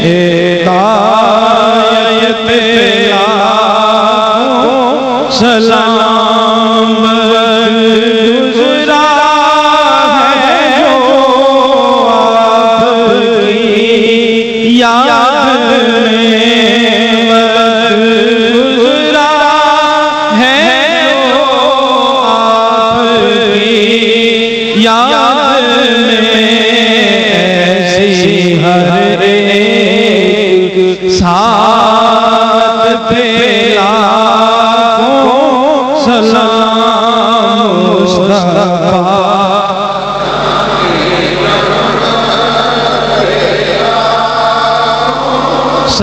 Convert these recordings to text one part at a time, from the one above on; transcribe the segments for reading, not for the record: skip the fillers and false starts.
हिदायत लाखों सलाम गुज़रा है जो आपकी याद में गुज़रा है जो आपकी याद में ऐसी हर एक साथ पे लाखों सलाम मुस्तफा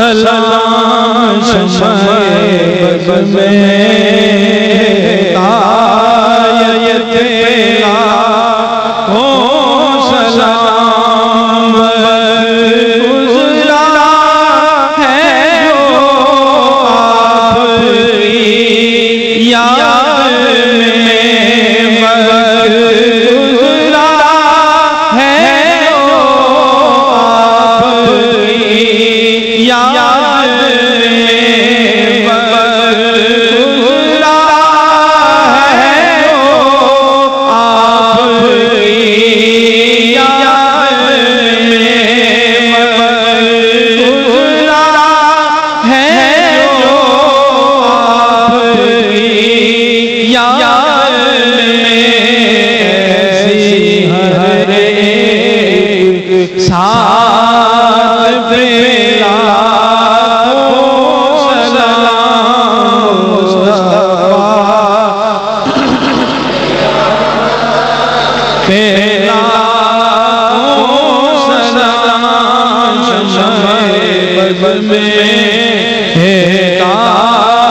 सलाम शम्ए बज़ में हिदायत लाखों सलाम गुज़रा है जो आपकी याद में गुज़रा है जो आपकी याद में गुज़रा है जो आपकी याद में गुज़रा है जो आपकी याद में ऐसी हर एक साथ पे लाखों सलाम मुस्तफा पे लाखों सलाम शम्ए बज़ में हिदायत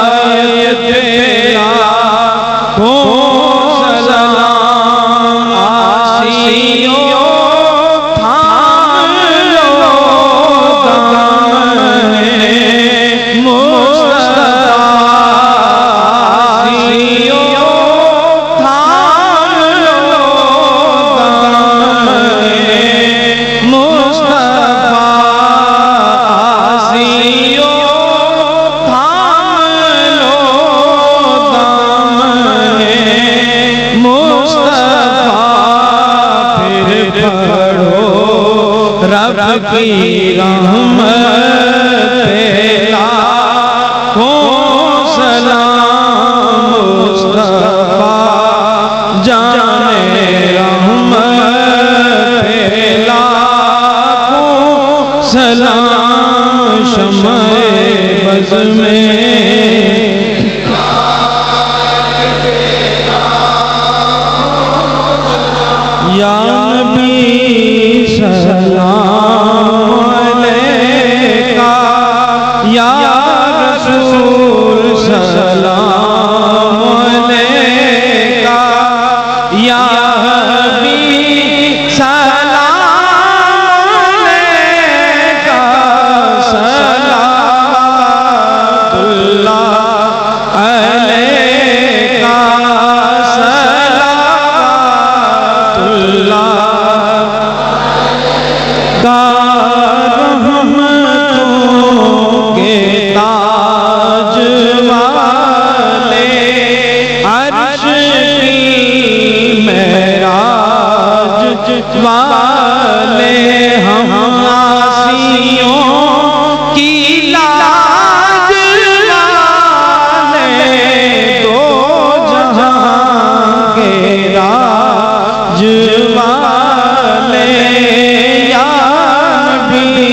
लाखों सलाम आसियों थाम लो दामने मुस्तफा आसियों थाम लो दामने मुस्तफा आसियों थाम लो दामने मुस्तफा फिर पढ़ो रब की रहमत पे लाखों सलाम मुस्तफा जाने रहमत पे लाखों सलाम शम्ए बज़ में या नबी सलाम अलैका या रसूल सलाम अलैका या हबीब सलाम अलैका सलावतुल्लाह अलैका सलावतुल्लाह का रहमतों के ताज वाले अर्श की मेराज वाले हम आसियों की लाज वाले दो जहां के राज वाले या नबी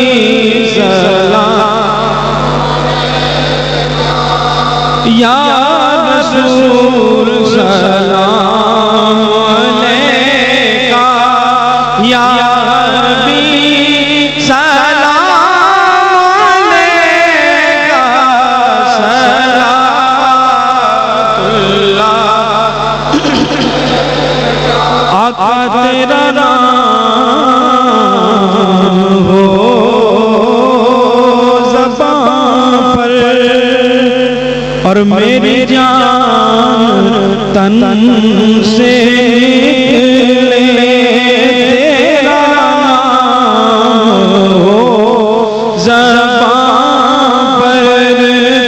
सलाम या रसूल सलाम अलैका या हबीब सलाम अलैका सलावतुल्लाह आका तेरा नाम हो ज़बान पर और मेरी जान तन से निकले तेरा नाम हो ज़बां पर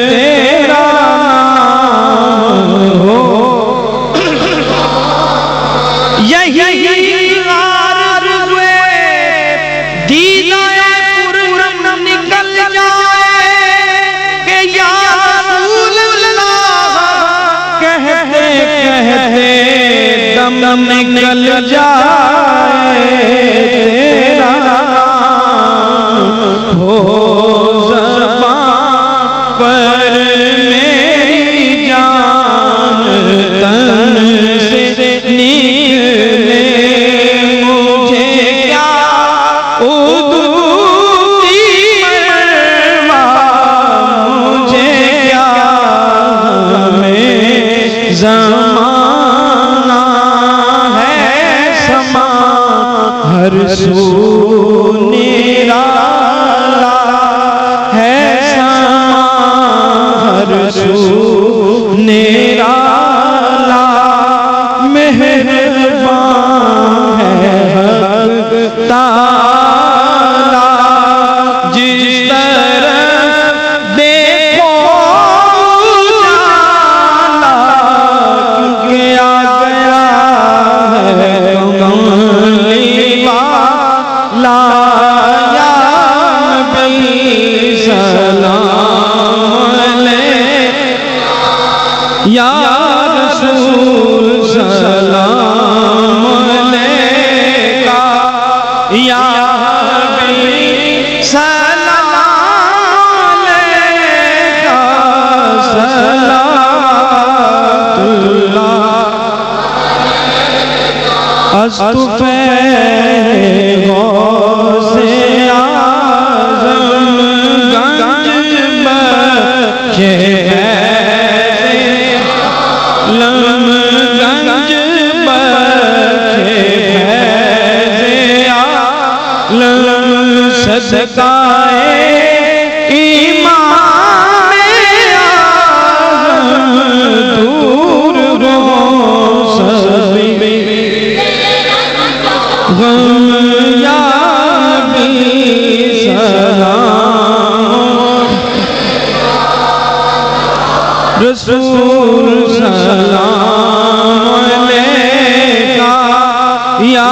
तेरा नाम हो, यही आरज़ुए दीदाए पूरन निकल जाए कि या रसूल अल्लाह कहते कहते दम निकल जाए तेरा नाम हो, ज़बां पर मेरी जान तन से निकले मुझे क्या उदूती मरवा, मुझे क्या हमें ज़माना है समा हर सू निराला है समा हर सू निराला, मेहरबान है हक ताला, जिस तरफ देखो उजाला, क्योंकि आ गया है कमली वाला या नबी सलाम अलैका या रसूल सलाम अलैका या हबीब सलाम अलैका सलातुल्लाह अस्तुफ़े गौसे आज़म गंज बख्शे लम गंज बख्शे फैज़े आलम सदकाए इमाम आज़म दूर हो सभी गम या नबी सलाम रसूल सलाम अलैका या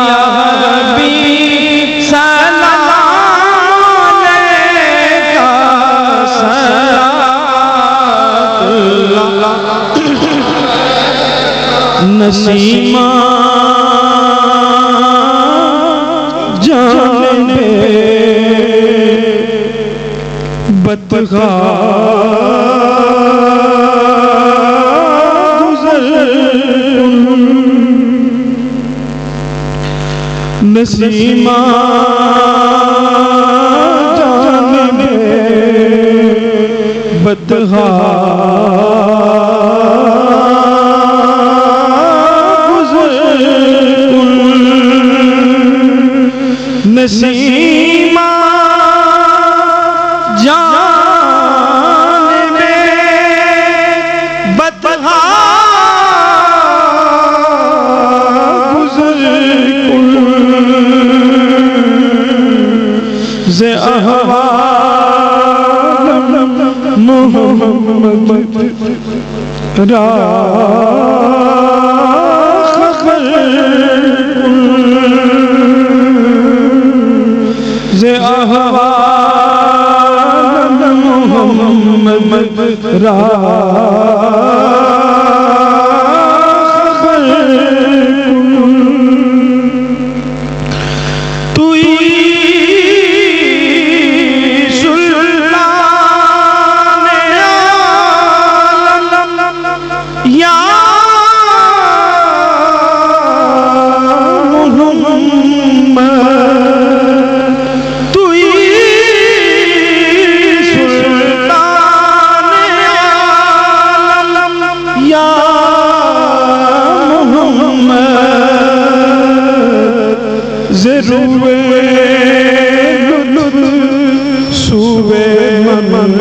हबीब सलाम अलैका सलातुल्लाह नसीमा जाने बदगा नसीमा जाने बदगा नसीमा जान में बदगा गुज़र से अहवाल मोहम्मद रा से अहवाल मोहम्मद रा तू या ज़रूए लुत्फ़ सूबे मन